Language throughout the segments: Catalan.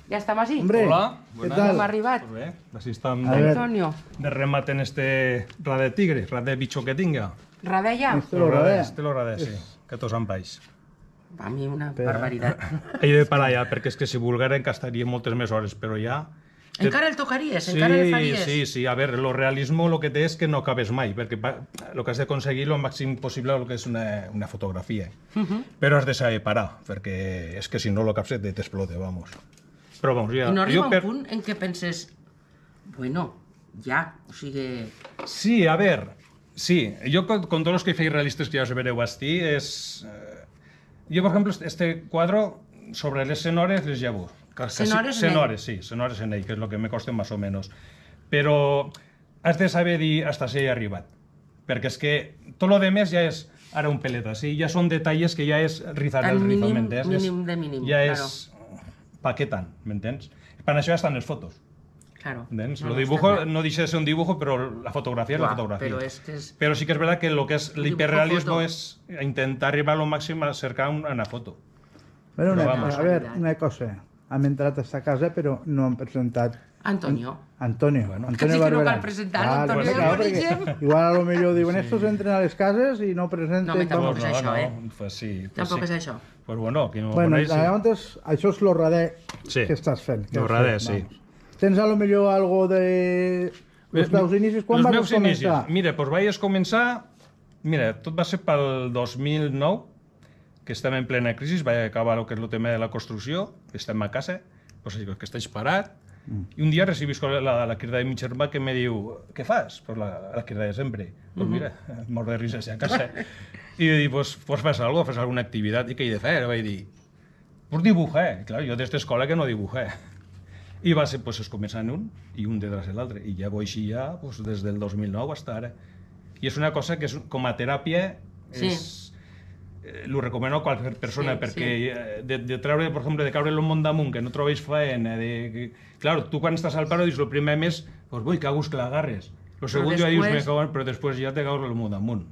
Ya estamos así. Hombre, Hola, ¿qué buenas. tal? Hemos arribat. Pues bé, així estem A ver. Antonio, de remat en este rade tigre, rade bicho que tinga. Radella. Este lo rodea. Este lo rade, sí, que tots en baix. A mí una Espera. barbaridad. He de parar ja, perquè és que si volguera encastaria moltes més hores, però ja... Encara el tocaries, Sí, encara el faries. sí, sí, a veure, el realisme el que té és que no acabes mai, perquè el que has d'aconseguir el màxim possible el que és una fotografia. Però has de saber parar, perquè és que si no el cap se t'explota, vamos. Però vamos, ja... I no arriba jo un punt en què penses, bueno, ja, o sigui... Sí, a ver, sí, yo con todos los que fais realistas que ya os vereu así, es... yo, por ejemplo, este cuadro sobre les senores les llevo. Senores, sí, senores en ell, que és el que me costen más o menos. Però has de saber dir hasta si he arribat. Perquè és que tot lo de més ja és ara un pelet així, ja són detalles que ja és rizar el rizo, m'entens? Mínim de mínim, ja claro. és paquetant, m'entens? Per això ja estan les fotos. Claro. ¿Entens? No, Lo no, dibujo está claro. no dice ser un dibujo, pero la fotografía es la Buah, fotografía. pero es que es- Pero sí que es verdad que lo que es el Dibujo, hiperrealismo foto. es intentar arribar a lo máximo a acercar una foto. Bueno, Però una, vamos. a veure, una cosa. Hem entrat a esta casa, però no hem presentat Antonio. Antonio. Bueno. Que sí Antonio que no Barberán. cal presentar-lo, Clar, Antonio, clar, ja ho perquè coneixem. igual a lo millor diuen, estos entren a les cases i no presenten... No, home, tampoc vamos. és això, eh? Pues sí. Pues Tampoc sí. és això. Pues bueno, aquí no Bueno, coneix, sí. llavors, això és lo rader Sí. que estàs fent. que Lo has rader, fet, sí. vamos. Tens a lo millor algo de... Els teus inicis, quan Els vas meus començar? inicis. Mira, doncs vaig començar... Mira, tot va ser pel 2009, que estem en plena crisi, vaig acabar el que és el tema de la construcció, que estem a casa, doncs que estàs parat, i un dia recibisc la crida de mi germà que me diu, què fas? Pues la crida de sempre. Pues mira, mort de risa a casa. I dic, pues fas algo, fas alguna activitat. I què he de fer? Vaig dir, pues dibujar. Clar, jo des d'escola que no dibujar. I va ser, pues, es començant un i un detrás de l'altre. I ja vull així ja, pues, des del 2009 fins ara. I és una cosa que és, com a teràpia Sí. lo recomano a qualsevol persona, Sí, perquè sí. de treure, per exemple, de caure en el món damunt, que no trobes feina, Claro, tu quan estàs al paro dius, el primer mes, pues vull que hagus que l'agarres. El segon dia dius, me cago en... però després ja te caus el món damunt.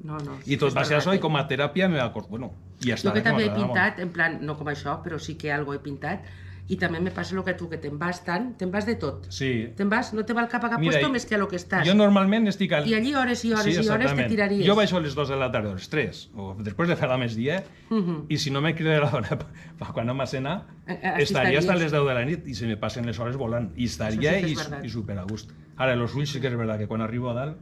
No, no. I tot va ser això, i com a... a teràpia me va... Bueno, i ja està. Jo que que també he m'agradava. pintat, en plan, no com això, però sí que algo he pintat, i també me passa el que tu, que te'n vas tant, te'n vas de tot. Sí. Te'n vas, no te va el cap a cap Mira, puesto més que a lo que estàs. Jo normalment estic al... I allí hores i hores i hores te exactament. tiraries. Jo baixo a les 2 de la tarda, a les 3, o després de fer la migdia, i si no me crida l'hora quan no m'ha cenar, estaria fins a les 10 de la nit i se me passen les hores volant. I estaria Això sí que és verdad. i super a gust. Ara, els ulls sí que és veritat que quan arribo a dalt...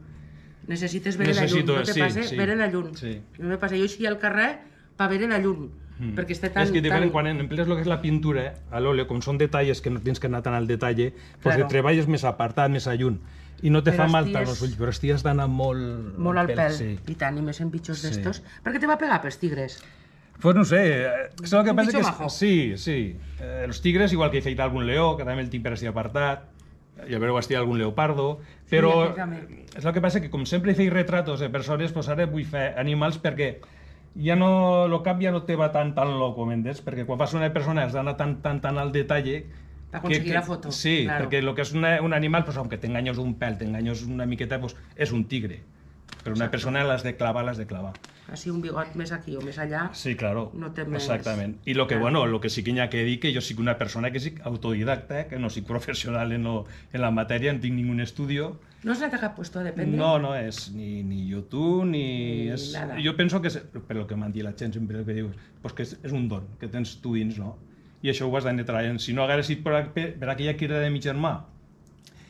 Necessites veure la llum, no te sí, passa sí. veure la llum. Sí. No me passa, jo així al carrer per veure la llum, perquè està tan... És que diferent, tan... quan emplees el que és la pintura, a l'óleo, com són detalls que no tens que anar tan al detall, doncs Claro. treballes més apartat, més a lluny. I no te Però fa mal esties- tant els ulls, però esties d'anar molt... Molt al pèl. Sí. I tant, i més en bitxos Sí. d'estos. Per què te va pegar pels tigres? Pues no sé, és el que Un passa bitxo que... majo. Sí, sí. Els tigres, igual que he fet algun leó, que també el tinc per estar apartat, ja veureu estar algun leopardo, però aquest també. és el que passa que com sempre he fet retratos de persones, pues ara vull fer animals perquè ja no, el cap ja no te va tan loco, m'entens? Perquè quan fas una persona has d'anar tan al detall Per aconseguir la foto, Sí, claro. perquè el que és un animal, pues, aunque t'enganyes un pèl, t'enganyes una miqueta, pues, és un tigre. Però una persona l'has de clavar, Així un bigot més aquí o més allà. Sí, claro. No té més. Exactament. I lo que, Claro. bueno, lo que sí que hi ha que dir que jo soc una persona que soc autodidacta, que no soc professional en la matèria, no tinc ningún estudio. No has anat a cap puesto a dependre? No, no és ni YouTube, ni... Ni És... nada. Jo penso que, per el que m'han dit la gent sempre, el que dius, pues que és un don que tens tu dins, no? I això ho has d'anar treballant. Si no hagués sigut per aquella crida de mi germà,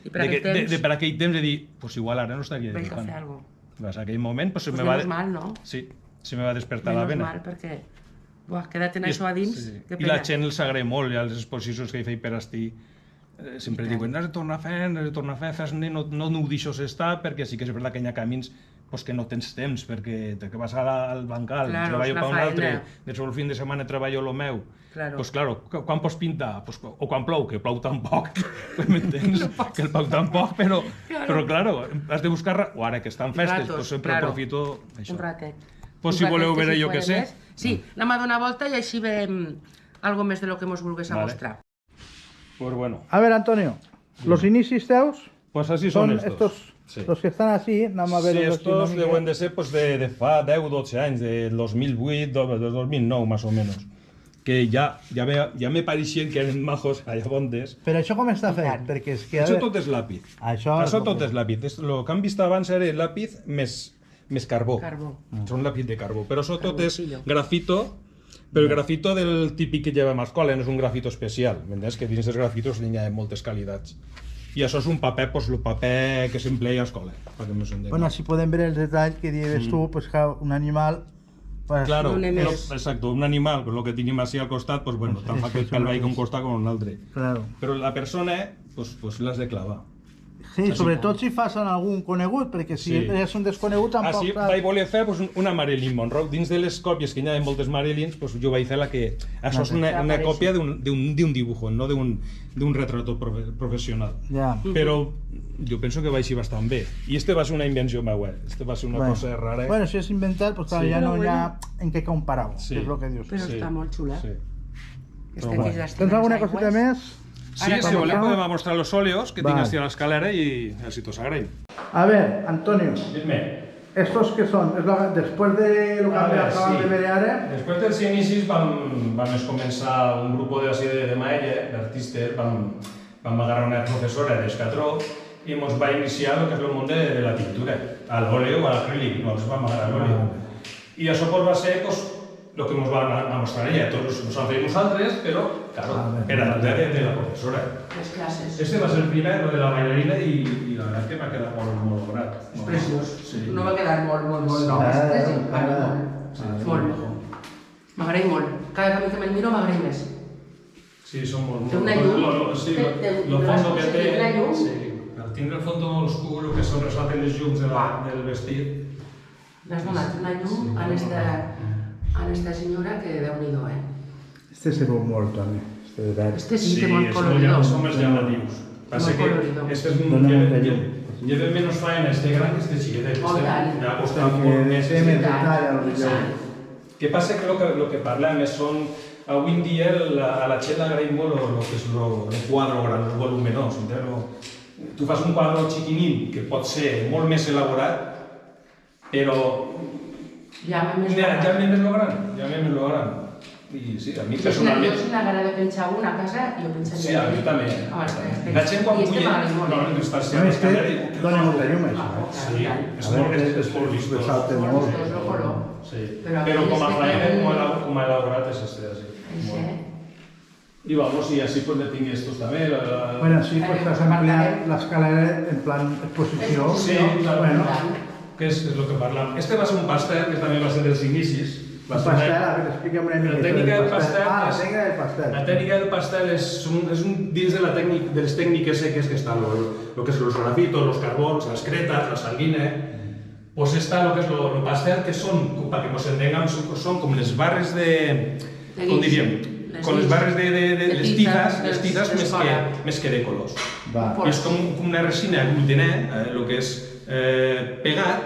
I per aquell temps, per aquell temps de dir, pues igual ara no estaria vaig a dibujant. fer alguna cosa. Pues aquell moment, pues, Pues me va... menos mal, no? Sí, se me va despertar la Menys vena. mal, perquè... Buah, queda't en això a dins, Sí. que I la pena. gent els agrada molt, i a les exposicions que he fet per estir, sempre I tant. diuen, has de tornar a fer, fes-ne, no ho deixes estar, perquè sí que és veritat que hi ha camins pues, que no tens temps, perquè que vas al bancal, Claro, treballo és la per un altre, faena. després el fin de setmana treballo lo meu. Claro. Pues claro, quan pots pintar? Pues, o quan plou, que plou tan poc, m'entens? Que el plou tan poc, però claro, has de buscar, o ara que estan festes, Ratos, pues sempre claro. aprofito això. Un ratet. Pues Un si ratet voleu que veure jo fuera què sé. més. Sí, anem a donar volta i així veiem algo més de lo que mos vulgues a Vale. mostrar. Pues bueno, A ver, Antonio, los inicios teus pues así son son estos, Sí. los que están así, nada más Sí, ver estos deuen de ser pues, de fa 10 o 12 anys, del 2008, del 2009 más o menos. que ja me pareixien que eren majos allà bondes. Però això com està fet? Perquè és que... Això tot és làpid. Això tot és làpid. El que hem vist abans era làpid més carbó. Són làpid de carbó. Però això tot és grafito, però el grafito del típic que llevem a l'escola, no és un grafito especial. M'entens? Que dins dels grafitos n'hi ha moltes qualitats. I això és un paper, doncs el paper que s'emplea a l'escola. Bueno, així podem veure els detalls que dius tu, pues que un animal... Claro, exacto, un animal, pues lo que tenim així al costat, pues bueno, tant fa que el pèl vagi a un costat com a un altre. Però la persona, pues l'has de clavar. Sí, sobretot si fas en algun conegut, perquè si és un desconegut tampoc... Així vaig voler fer una Marilyn Monroe. Dins de les còpies que hi ha moltes Marilyns, jo vaig fer la que... Això és una còpia d'un dibujo, no d'un retrato professional. Però jo penso que va així bastant bé. I este va ser una invenció meva, este va ser una cosa rara. Bueno, si és inventat, pues ja no hi ha en què comparar-ho, és el que dius. Però està molt xula. Tens alguna coseta més? Sí, si volem podem mostrar los óleos que tinc a l'escalera i si t'os agraïm. A ver, Antonio. Dime. ¿Estos qué son? Después de lo que acaban de ver ara? Després dels inicis vam començar un grup de Maella, d'artistes, vam agarrar una professora d'escatró i ens va iniciar el que és el món de la pintura, a l'óleo o a l'acrílic, nosaltres vam agarrar l'óleo. I això va ser el que ens va mostrar ella, tots ens vam fer nosaltres, però, claro, per a de la professora. Les classes. Este va ser el primer, el de la bailarina, i la veritat que m'ha quedat molt lograt. És preciós. No va quedar molt. Molt. M'agrada molt. Cada cop que me'l miro m'agrada més. Sí, són molt... Té una llum. Sí, el fondo que té... Al tindre el fondo oscur, el que són ressalten les llums del vestit. L'has donat una llum a esta senyora que déu-n'hi-do, Este se veu molt, també. Este sí, té molt coloridor. Sí, són més llamatius. Passa que este és un... Lleva menys faena, este gran que este xiquetet. Me ha costat molt més. Què passa que el que parlem són... Avui en dia a la gent l'agraïm molt el que és el quadre gran, el voluminós. Tu fas un quadre xiquinín que pot ser molt més elaborat, però ja m'he més logran. I sí, a mi personalment... Jo si m'agrada pensar una casa, jo pensaria... Sí, a mi també. La gent quan puja... No, està sent escalera i... Dóna molta llum, això. Sí, és molt vistós. Ressalta molt. Però com a faena, com a elaborat és així. Y vamos, y así pues le tinc estos també. Bueno, sí, pues estás empleant l'escalera en plan exposició. Sí, bueno, que és el que parlam. Este va ser un pastel, que també va ser dels inicis. Un pastel, a veure, expliquem una mica. La tècnica del pastel... la tècnica del pastel. La tècnica del pastel és dins de les tècniques seques que estan, lo que és los grafitos, los carbons, las cretas, la sanguina. Pues està lo que és el pastel, que són, para que nos entengam, són com les barres de... Com diríem? Con les barres de les tizas més que de colors. I és com una resina glutiner, el que és pegat,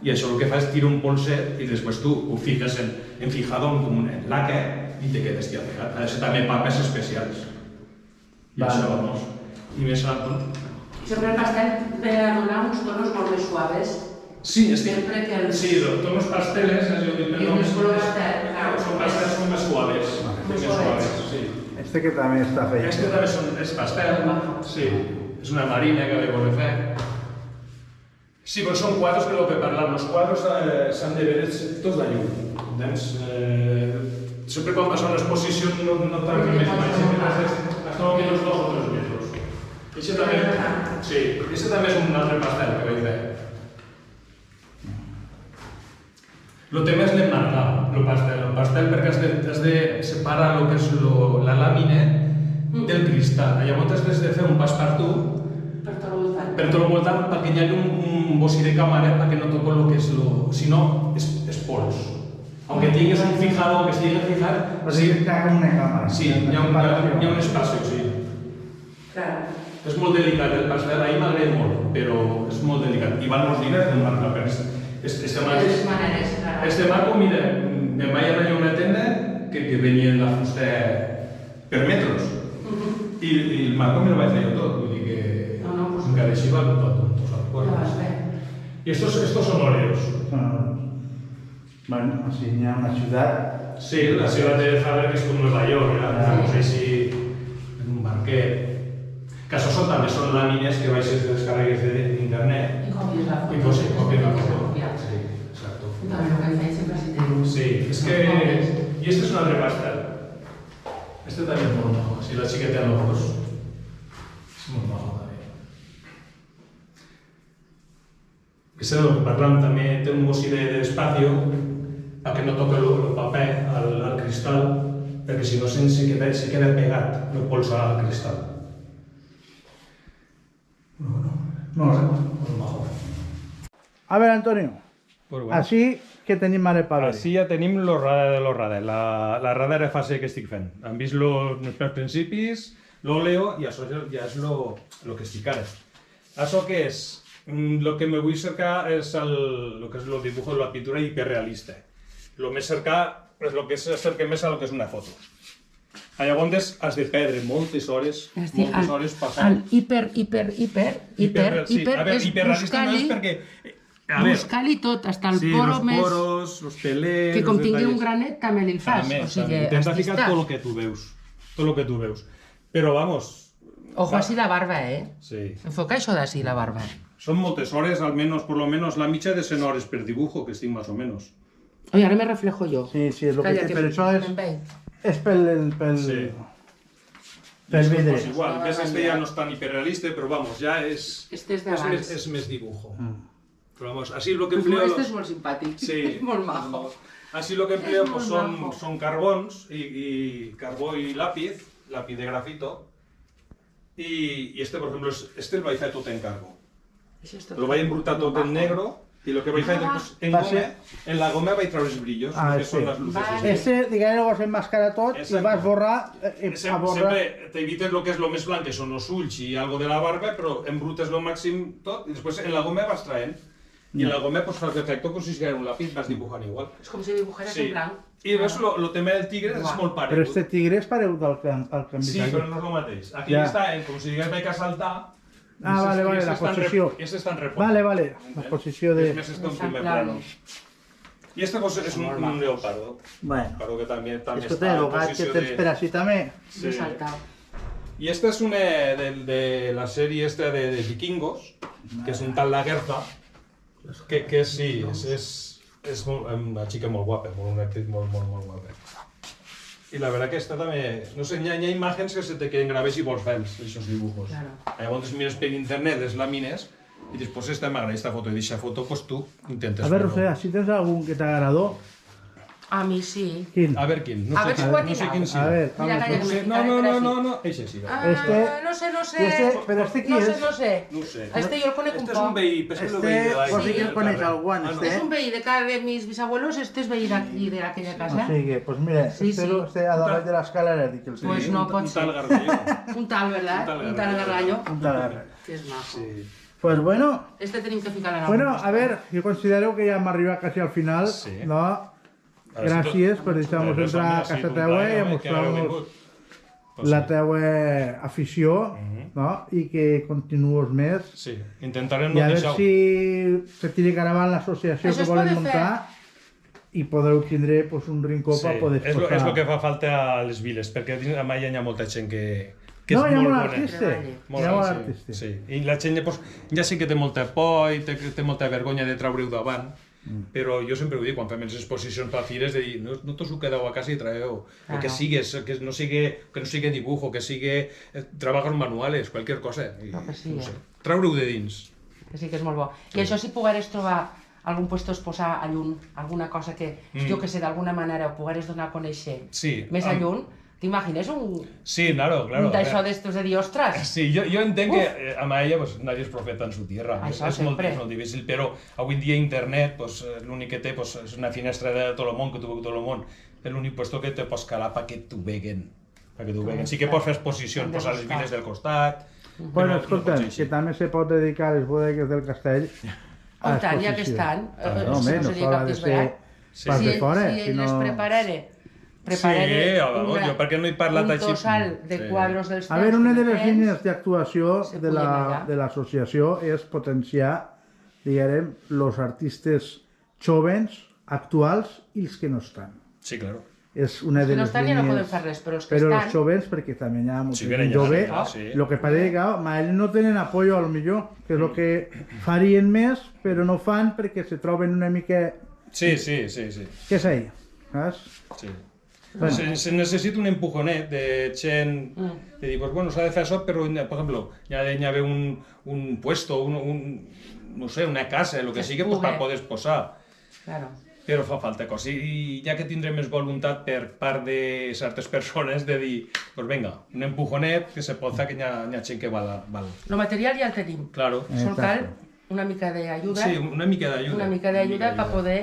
i això el que fa és tirar un polset i després tu ho fiques en fijador com en laca i te quedes ja pegat. Això també papes especials. I això, vamos. I més alto. Sempre el pastel ve a donar uns tonos molt més suaves. Sí, tonos pasteles, son pasteles son más suaves. Este que també està fet. Este també és pastel, sí, és una marina que li volen fer. Sí, però són quadres que el que parlam, els quadres s'han de veure tots de llum. Sempre quan vas a una exposició no tanca més mai, sempre has de menys 2 o 3 mesos. Aquest també és un altre pastel que vaig fer. El tema és l'emmarcar, el pastel, perquè has de separar el que és la làmina del cristal. Llavors has de fer un passepartout per tot el voltant perquè hi hagi un bocí de càmera perquè no toco el que és si no, és pols. Aunque tinguis un fijador que estigui a fijar... O sigui, hi ha com una càmera. Sí, hi ha un espacio, sí. És molt delicat el pastel, a mi m'agrada molt, però és molt delicat. I van molts diners d'emmarcar per això. Este marco, mira, me vaig anar a una tenda que venia la fusta per metros i el marco me lo vaig fer jo tot, vull dir que encara així va tot. I estos són óleos. Bueno, així hi ha una ciutat Sí, la ciudad de Faber, que és com Nova York, no sé si en un barquer. Que això també són làmines que baixes de descarregues d'internet. I copies la foto. I copies la foto. Sí, exacto. També el que feia sempre si tens... Sí, és que... I este és un altre pasta. Este també és molt majo. Si la xiqueta en l'ojos. És molt majo també. Este és el que parlam també, té un gossi d'espacio perquè no toque el paper al cristal, perquè si no se queda pegat el pols al cristal. Molt majo. A ver, Antonio, Pues bueno. así que tenim ara per veure. Així ja tenim los radar de los radar, la radar de fase que estic fent. Han vist els meus principis, l'óleo, i això ja és lo que estic ara. Això que és? Lo que me vull cercar és lo que és el dibujo de la pintura hiperrealista. Lo més cercar és lo que cerca més a lo que és una foto. Llavors has de perdre moltes hores passant. El hiper és buscar-li... Buscar-li tot, hasta el poro los més... poros, los pelers... Que com los tingui detalles. un granet també li fas. També, O sigui, intenta aquí ficar està. tot el que tu veus. Tot el que tu veus. Però, vamos... Ojo así la barba, Sí. Enfoca això d'ací, la barba. Son moltes hores, al menos, por lo menos, la mitja de 100 hores per dibujo, que estic más o menos. Oye, ahora me reflejo yo. Sí, sí, és lo Calla, que... Però això em veig. és pel Sí. vidre. Pues igual, ves, este ya no es tan hiperrealista, pero vamos, ya es... Este és d'abans. Es més dibujo. Pero vamos, así lo que empleo... Este és molt simpàtic. Sí. És molt majo. Así lo que empleo Es pues, muy majo. son carbons y carbó y lápiz de grafito. Y este, por ejemplo, este lo vaig fer tot en carbo. Lo vaig embrutar tot en negro y lo que vaig fer pues, en la goma vaig treure els brillos, que sí. són les luces. Vale. Este, diguem, ho vas enmascarar tot i Exacte. vas borrar... Sempre t'evites lo que és lo més blanc, que són els ulls i algo de la barba, però embrutes lo màxim tot i després en la goma vas traient. I en la goma pues, fa el efecte com si fos un lápiz, vas dibujant igual. És com si dibujares en blanc. I ves, lo tema del tigre és molt Però paregut. este tigre és pareu del que hem vist Sí, aquí. però no és el mateix. Aquí Ja. està, com si digués vaig a saltar. Vale, la posició. I este està en repòs. Vale, la posició de... És més en primer plano. I este pues, és un leopardo. Bueno, Però que també escolta, està el en gat que posició tens per així també. M'he saltat. I esta és una de la sèrie esta de vikingos, que és un tal Lagertha, que sí, és una xica molt guapa, una actriz molt guapa. I la verdad que esta també... No sé, hi ha imatges que se te queden graves i vols fer aquests dibujos. Claro. Llavors mires per internet les làmines i dius, pues esta m'agrada esta foto, i d'aquesta foto pues tu intentes A ver, fer-ho. Rosé, si tens algun que t'agradó, A mi sí. quin? A ver quin, A ver si ho ha no sé tirat. quin sí. A ver, Mira, vamos, calla, No que sé, me ficaré per així. no, eixe sí. Va. No sé. Però este qui No és? sé. No sé. Este jo el conec un Este és un poc. veí, però és que el veí de Este, la... pues sí que el coneix algú, Ah, no. este. És un veí de casa de mis bisabuelos, este és veí d'aquí, d'aquella O casa. sigui, pues mira, Sí, este, sí. este a davall de l'escalera, dic el Sí, Pues no pot un ser. tal Gargallo. Un tal, ¿verdad? Un tal Un tal gargallo. gargallo. Un tal. Que és majo. Sí. Pues bueno, Este tenim que ficar en algun bueno, lloc. a ver, jo considero que ja hem arribat quasi al final, Sí. no? Gràcies per deixar-nos entrar a casa teua i a mostrar-nos la teua afició, no? I que continues més. Sí, intentarem I no a veure deixar-ho. si se tiri caravant l'associació Això que es volen pode muntar i podreu tindre pues, un rincó Sí, per poder és el que fa falta a les viles, perquè a mai hi ha molta gent que No, és hi ha molt molt bona. artista. Treballe. Hi ha molt artista. Sí. I la gent pues, ja sé que té molta por i té molta vergonya de treure-ho davant, però jo sempre ho dic, quan fem les exposicions per fires, de dir, no tots ho quedeu a casa i traeu, el que sigues, que no sigui dibujo, que sigui trabajos manuales, qualsevol cosa. I, Lo que sigui. no sé, treure-ho de dins. Que sí que és molt bo. I això si pogueres trobar algun puesto es posar a llum, alguna cosa que, jo que sé, d'alguna manera ho pogueres donar a conèixer Sí, més a llum, t'imagines un Sí, claro. d'això d'estos de dir, ostres, Sí, yo entiendo que a ella pues, nadie es profeta en su tierra. Això és molt sempre. difícil, però avui en dia internet, pues, l'únic que té pues, és una finestra de tot el món, que tu veus tot el món. És l'únic puesto que te pots calar perquè t'ho veguen. Sí que pots fer exposicions pues, a les viles del costat. Bueno, escolta, que també se pot dedicar a les bodegues del castell a oh, tant, ja que exposició. estan, No, home, no seria s'ha cap de ser disbarat. pas de fora, si ell sinó... les prepararé jo perquè no he parlat un així. tossal de quadros dels A veure, una de les temps, línies d'actuació se de puguin allà. l'associació és potenciar, diguem, els artistes jovens, actuals i els que no estan. Sí, claro. és una de Els que no les estan ja no línies... poden fer res, però els que Però els estan... jovens, perquè també hi ha molta Sí, gent venen ja, jove, sí. el que passa és que ells no tenen apoyo a lo millor, que és el que farien més, però no fan perquè se troben una mica... Sí. Què sé, saps? Sí. Se necessita un empujonet de gent de dir, pues bueno, s'ha de fer això, però, per exemple, hi ha d'haver un puesto, no sé, una casa, el que sigui, pues, per poder posar. Claro. Però fa falta cosa, i ja que tindrem més voluntat per part de certes persones de dir, pues venga, un empujonet que se pot fer que hi ha gent que val. Lo material ja el tenim. Claro. Sol cal una mica d'ajuda. Sí, una mica d'ajuda. Una mica d'ajuda per poder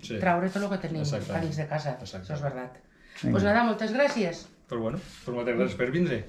Sí. traure tot el que tenim Exactament. a dins de casa. Exactament. Això és veritat. Pues nada, moltes gràcies. Però bueno, pues moltes gràcies per vindre.